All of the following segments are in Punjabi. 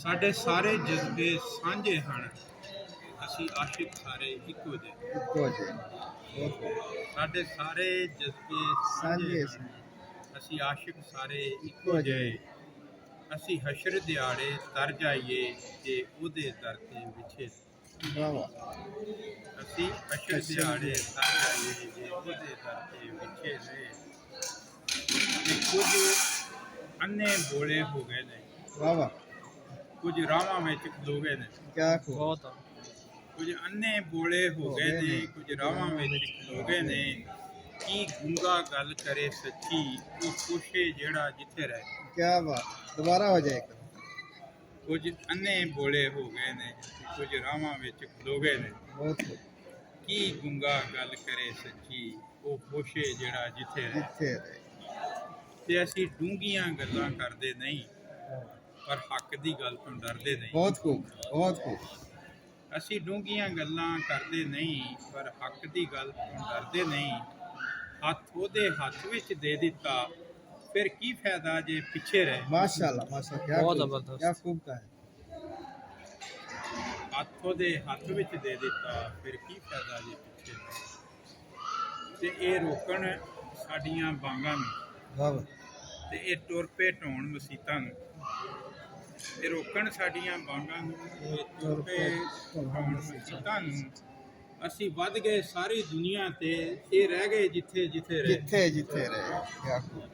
ਸਾਡੇ ਸਾਰੇ ਜਜ਼ਬੇ ਸਾਂਝੇ ਹਨ, ਅਸੀਂ ਆਸ਼ਿਕ ਸਾਰੇ ਇੱਕੋ ਜਿਹੇ। ਇੱਕੋ ਜਿਹੇ ਸਾਡੇ ਸਾਰੇ ਜਜ਼ਬੇ ਸਾਂਝੇ ਹਨ, ਅਸੀਂ ਆਸ਼ਿਕ ਸਾਰੇ ਇੱਕੋ ਜਿਹੇ। ਅਸੀਂ ਹਸ਼ਰ ਦਿਹਾੜੇ ਤਰ ਜਾਈਏ ਤੇ ਉਹਦੇ ਦਰ ਤੇ ਵਿਛੇ। ਵਾਹ ਵਾਹ। ਅਸੀਂ ਹਸ਼ਰ ਦਿਹਾੜੇ ਤਰ ਜਾਈਏ ਤੇ ਉਹਦੇ ਦਰ ਤੇ ਵਿਛੇ ਰਹੇ। ਤੇ ਕੁਝ ਅੰਨੇ ਬੋਲੇ ਹੋ ਗਏ ਨੇ, ਵਾਹ ਵਾਹ। ਕੁਝ ਰਾਹਾਂ ਵਿੱਚ ਖਲੋ ਗਏ ਨੇ। ਕਿਆ ਖੂਬ। ਬਹੁਤ ਕੁਝ ਅੰਨੇ ਬੋਲੇ ਹੋ ਗਏ ਨੇ, ਕੁਝ ਰਾਹਾਂ ਵਿੱਚ ਖਲੋ ਗਏ ਨੇ। ਕੀ ਗੂੰਗਾ ਗੱਲ ਕਰੇ ਸੱਚੀ, ਉਹ ਪੁੱਛੇ ਜਿਹੜਾ ਜਿੱਥੇ ਰਹੇ। क्या बात, दोबारा हो जाए। ਕੁਝ ਅੰਨੇ ਬੋਲੇ ਹੋ ਗਏ ਨੇ, ਕੁਝ ਰਾਹਾਂ ਵਿੱਚ ਖਲੋ ਗਏ ਨੇ। बहुत खूब। ਕੀ ਗੂੰਗਾ ਗੱਲ ਕਰੇ ਸੱਚੀ, ਉਹ ਪੁੱਛੇ ਜਿਹੜਾ ਜਿੱਥੇ ਰਹੇ। जिथे रहे। ਤੇ ਅਸੀਂ ਡੂੰਘੀਆਂ ਗੱਲਾਂ ਕਰਦੇ ਨਹੀਂ, ਪਰ ਹੱਕ ਦੀ ਗੱਲ ਤੋਂ ਡਰਦੇ ਨਹੀਂ। बहुत खूब, बहुत खूब। ਅਸੀਂ ਡੂੰਘੀਆਂ ਗੱਲਾਂ ਕਰਦੇ ਨਹੀਂ, ਪਰ ਹੱਕ ਦੀ ਗੱਲ ਤੋਂ ਡਰਦੇ ਨਹੀਂ। ਹੱਥ ਉਹਦੇ ਹੱਥ ਵਿੱਚ ਦੇ ਦਿੱਤਾ, ਫਿਰ ਕੀ ਫਾਇਦਾ ਜੇ ਪਿੱਛੇ ਰਹੇ। माशाल्लाह माशाल्लाह, क्या बहुत खूब, जबरदस्त। क्या खूब का है। ਹੱਥ ਉਹਦੇ ਹੱਥ ਵਿੱਚ ਦੇ ਦਿੱਤਾ, ਫਿਰ ਕੀ ਫਾਇਦਾ ਜੇ ਪਿੱਛੇ ਰਹੇ। ਤੇ ਇਹ ਰੋਕਣ ਸਾਡੀਆਂ ਬਾਂਗਾਂ ਨੂੰ, वाह वाह। ਤੇ ਇਹ ਟੁਰ ਪਏ ਢਾਉਣ ਮਸੀਤਾਂ ਨੂੰ। ਇਹ ਰੋਕਣ ਸਾਡੀਆਂ ਬਾਂਗਾਂ ਨੂੰ, ਇਹ ਟੁਰ ਪਏ ਢਾਉਣ ਮਸੀਤਾਂ ਨੂੰ। ਅਸੀਂ ਵੱਧ ਗਏ ਸਾਰੀ ਦੁਨੀਆ ਤੇ, ਇਹ ਰਹਿ ਗਏ ਜਿੱਥੇ ਜਿੱਥੇ ਰਹੇ। जिथे जिथे रहे, क्या खूब।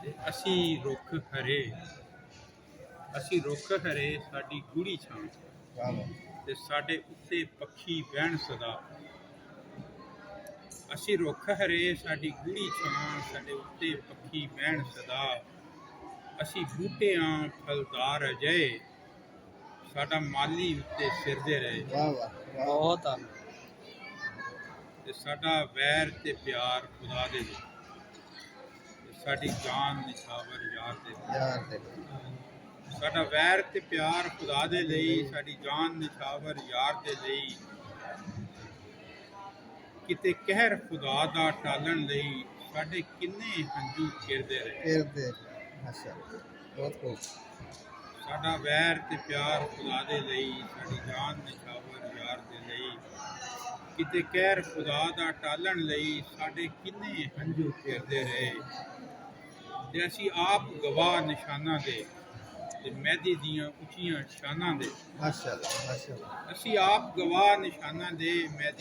ਤੇ ਅਸੀਂ ਰੁੱਖ ਹਰੇ, ਅਸੀਂ ਰੁੱਖ ਹਰੇ ਸਾਡੀ ਗੂੜੀ ਛਾਂ, वाह वाह। ਤੇ ਸਾਡੇ ਉੱਤੇ ਪੱਖੀ ਬਹਿਣ ਸਦਾ। ਅਸੀਂ ਰੁੱਖ ਹਰੇ ਸਾਡੀ ਗੂੜੀ ਛਾਂ, ਸਾਡੇ ਉੱਤੇ ਪੱਖੀ ਬਹਿਣ ਸਦਾ। ਅਸੀਂ ਬੂਟਿਆਂ ਫਲਦਾਰ ਅਜੇ, ਸਾਡਾ ਮਾਲੀ ਉੱਤੇ ਸਿਰਦੇ ਰਹੇ। वाह वाह वाह। ਬਹੁਤ ਆ। ਤੇ ਸਾਡਾ ਵੈਰ ਤੇ ਪਿਆਰ ਖੁਦਾ ਦੇ ਲਈ, ਤੇ ਸਾਡੀ ਜਾਨ ਨਿਛਾਵਰ ਯਾਰ ਦੇ ਲਈ। यार देखो। ਸਾਡਾ ਵੈਰ ਤੇ ਪਿਆਰ ਖੁਦਾ ਦੇ ਲਈ, ਸਾਡੀ ਜਾਨ ਨਿਛਾਵਰ ਯਾਰ ਦੇ ਲਈ। ਕਿਤੇ ਕਹਿਰ ਖੁਦਾ ਦਾ ਟਾਲਣ ਲਈ, ਸਾਡੇ ਕਿੰਨੇ ਹੰਝੂ ਗਿਰਦੇ ਰਹੇ। फिर दे माशाल्लाह, बहुत खूब। ਸਾਡਾ ਵੈਰ ਤੇ ਪਿਆਰ ਖੁਦਾ ਦੇ ਲਈ, ਸਾਡੀ ਜਾਨ ਨਿਛਾਵਰ ਯਾਰ ਦੇ ਲਈ। ਕਿਤੇ ਕਹਿਰ ਖੁਦਾ ਦਾ ਟਾਲਣ ਲਈ, ਸਾਡੇ ਕਿੰਨੇ ਹੰਝੂ ਗਿਰਦੇ ਰਹੇ। ਤੇ ਅਸੀਂ ਆਪ ਗਵਾਹ ਨਿਸ਼ਾਨਾਂ ਦੇ, ਤੇ ਮਹਿਦੀ ਦੀਆਂ ਉੱਚੀਆਂ ਸ਼ਾਨਾਂ ਦੇ। माशाल्लाह माशाल्लाह। ਅਸੀਂ ਆਪ ਗਵਾਹ ਨਿਸ਼ਾਨਾਂ ਦੇ, ਮਹਿਦੀ